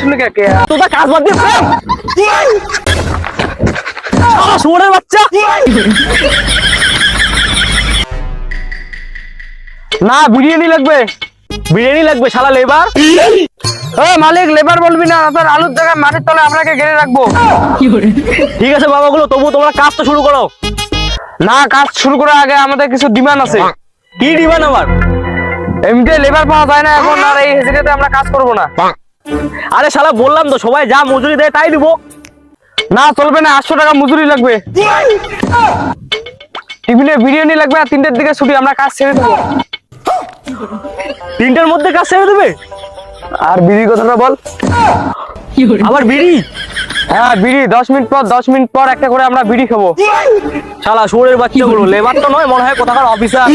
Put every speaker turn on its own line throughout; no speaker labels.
শুনে কে
তোরা কাজ বাদ দিয়ে শুয়োরের বাচ্চা।
না বিরিয়ানি লাগবে।
বিরিয়ানি লাগবে শালা লেবার।
মালিক লেবার বলবি না, তোর আলুর জায়গায় মাটির তলে আপনাকে ঘিরে রাখবো।
ঠিক আছে বাবাগুলো, তবু তোমরা কাজ তো শুরু করো।
না, কাজ শুরু করার আগে আমাদের কিছু ডিমান্ড আছে।
কি দিবেন আবার?
এমনিতে লেবার পাওয়া যায় না এখন, আর এই হেজিটাতে আমরা কাজ করবো না।
আরে শালা বললাম তো, সবাই যা মজুরি দেয় তাই দিব।
না চলবে না, 800 টাকা মজুরি লাগবে। টিফিনে বিরিয়ানি লাগবে, আর 3টের দিকে ছুটি, আমরা কাজ ছেড়ে দেবো।
3টের মধ্যে কাজ ছেড়ে দেবে?
আর বিড়ির কথাটা বল।
আবার বিড়ি?
হ্যাঁ বিড়ি, 10 মিনিট পর একটা করে আমরা বিড়ি খাবো।
শালা শুয়োরের বাচ্চাগুলো, লেবার তো নয় মনে হয় কোথাকার অফিসার।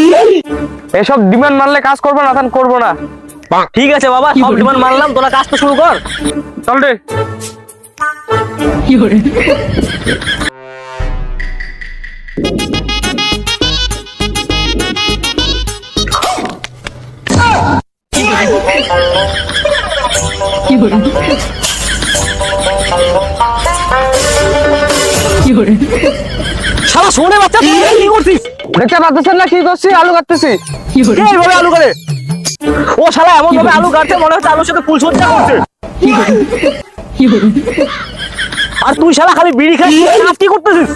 এসব ডিমান্ড মানলে কাজ করবো না, তখন করবো না।
ঠিক আছে বাবা, সব ডিমান্ড মানলাম, তোরা কাজ তো শুরু কর।
চল রে।
শালা শুয়োরের বাচ্চা, তুই কি করছিস?
দেখতে পাচ্ছেন না কি করছি? আলু কাটতেছি।
এইভাবে আলু করে? ও শালা এমন ভাবে আলু কাটছে মনে হচ্ছে আলুর সাথে ফুলসজ্জা করছে। আর তুই শালা খালি বিড়ি খাস, কাজ কি করতেছিস?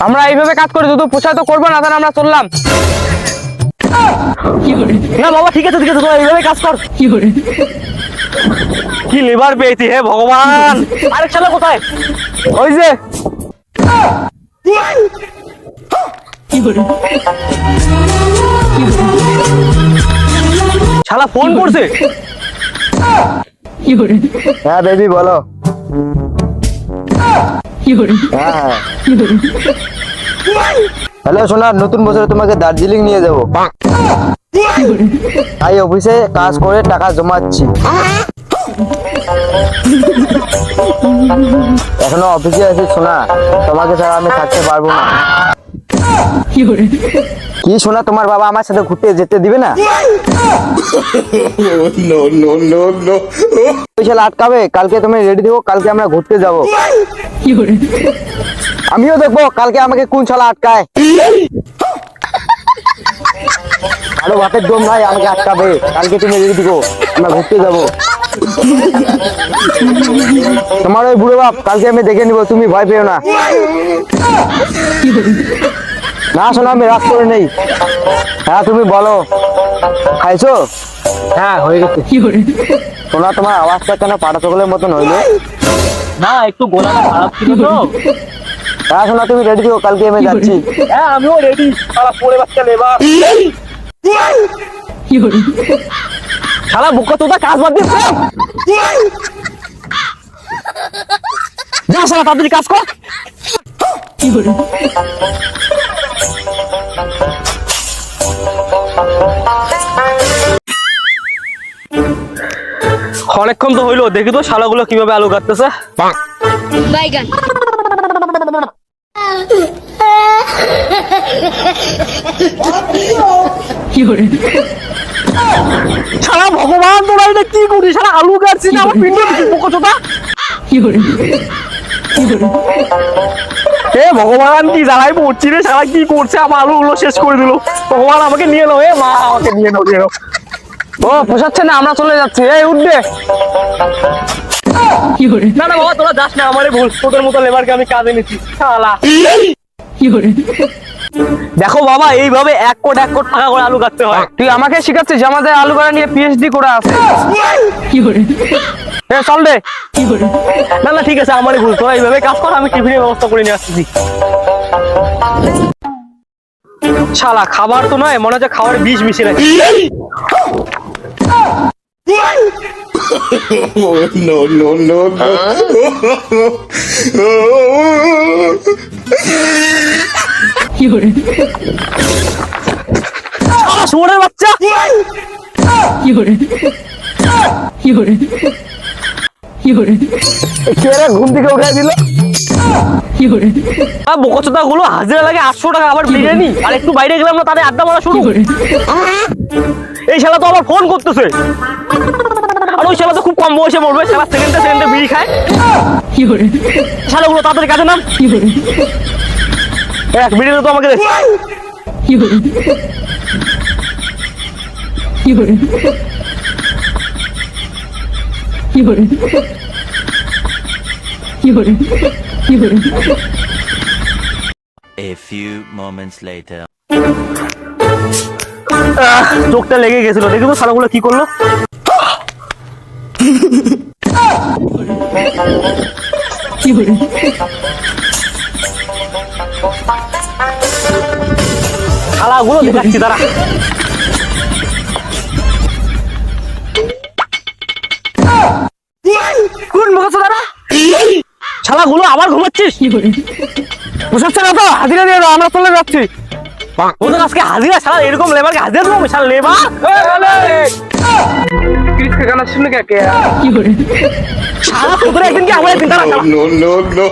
আমরা এইভাবে কাজ করি, যদি পোষায় তো করবো না, তাহলে আমরা চললাম।
না বাবা ঠিক আছে তোরা এইভাবে কাজ কর। কি লেবার পেয়েছি হে ভগবান। আরেক শালা কোথায়?
ওই যে
শালা ফোন করছে।
হ্যাঁ বেবি বলো। হ্যালো সোনা, নতুন বছরে তোমাকে দার্জিলিং নিয়ে যাবো। তাই অফিসে কাজ করে টাকা জমাচ্ছি। এখনো অফিসে আছি সোনা, তোমাকে ছাড়া আমি থাকতে পারবো না। কি সোনা, তোমার বাবা আমার সাথে ঘুরতে যেতে দিবে না? পয়সা আটকাবে। কালকে তুমি রেডি দেবো, কালকে আমরা ঘুরতে যাবো। আমিও দেখবো কালকে আমাকে কোন শালা আটকায়। আরো বাপের দম ভাই, আমাকে আটকাবে। কালকে তুমি রেডি দিবো, আমরা ঘুরতে যাবো। তোমার ওই বুড়ো বাপ কালকে আমি দেখে নিবো, তুমি ভয় পেও না। না শোনা, আমি রাগ করে নেই। হ্যাঁ তুমি বলো, খাইছো? হ্যাঁ হয়ে গেছে। শোনা, তোমার আওয়াজটা কেন পাটা চকলের মতন হইলো?
না একটু গলাটা খারাপ ছিল তো।
হ্যাঁ শোনা, তুমি রেডি দিও, কালকে আমি যাচ্ছি।
হ্যাঁ আমিও রেডি। শালা পরে বাচ্চা লেবার। শালা বুকা তোরা কাজ বাদ দিয়ে যা, শালা তাড়াতাড়ি কাজ কর। অনেকক্ষণ তো হইলো, দেখি তো শালাগুলো কিভাবে আলু কাটতেছে।
বাইগান
শালা ভগবান, তোরা এটা কি করিস? শালা আলু কাটছিস না আমার পিন্ড দিছিস বোকাচোদা। হে ভগবান, কি জ্বালাই পড়ছি রে। শালা কি করছে, আমার আলুগুলো শেষ করে দিল। ভগবান আমাকে নিয়ে নাও, মা আমাকে নিয়ে নাও।
ও পোষাচ্ছে না, আমরা চলে যাচ্ছি। এই উঠবে।
না না বাবা, তোরা যাস না, আমারই ভুল। তোদের মতো লেবারকে আমি কাজে নিচ্ছি। শালা দেখো বাবা, এইভাবে এক কোট টাকা করে আলু কাটতে হয়।
তুই আমাকে শিখাচ্ছিস? আমাদের আলু কাটা নিয়ে পিএইচডি করা আছে। চল রে।
না না ঠিক আছে, আমারই ভুল। তোরা এইভাবে কাজ কর, আমি টিফিনের ব্যবস্থা করে নিয়ে আসতেছি। শালা খাবার তো নয়, মনে হচ্ছে খাবারে বিষ মিশিয়ে রাখি। শুয়োরের বাচ্চা।
ঘুম থেকে উঠাই দিল।
বোকাচোদা গুলো হাজিরা লাগে 800 টাকা, আবার বিরিয়ানি। আর একটু বাইরে গেলাম না, তাদের আড্ডা মারা শুরু। এই শালা তো আবার ফোন করতেছে। আর ওই শালা তো খুব কম বয়সে মরবে, শালা সেকেন্ডে সেকেন্ডে বিড়ি খায়। শালাগুলো তাড়াতাড়ি কাজে নাম। এক বিড়িতে তো আমাকে দে।
A few moments later.
চোখটা লেগে গেছিল, দেখি তো শালাগুলো কি করলো। শালাগুলো দেখাচ্ছি তারা। কোন বসে তারা? শালাগুলো আবার ঘুমাচ্ছিস? বসাচ্ছে না তো, হাজিরা দিয়ে দাও, আমরা চলে যাচ্ছি। ওদের আজকে হাজিরা, শালা এরকম লেবারকে হাজিরা দেবো? শালা লেবার শালা তোদের একদিন কি আমার একদিন তারা।
no, no, no.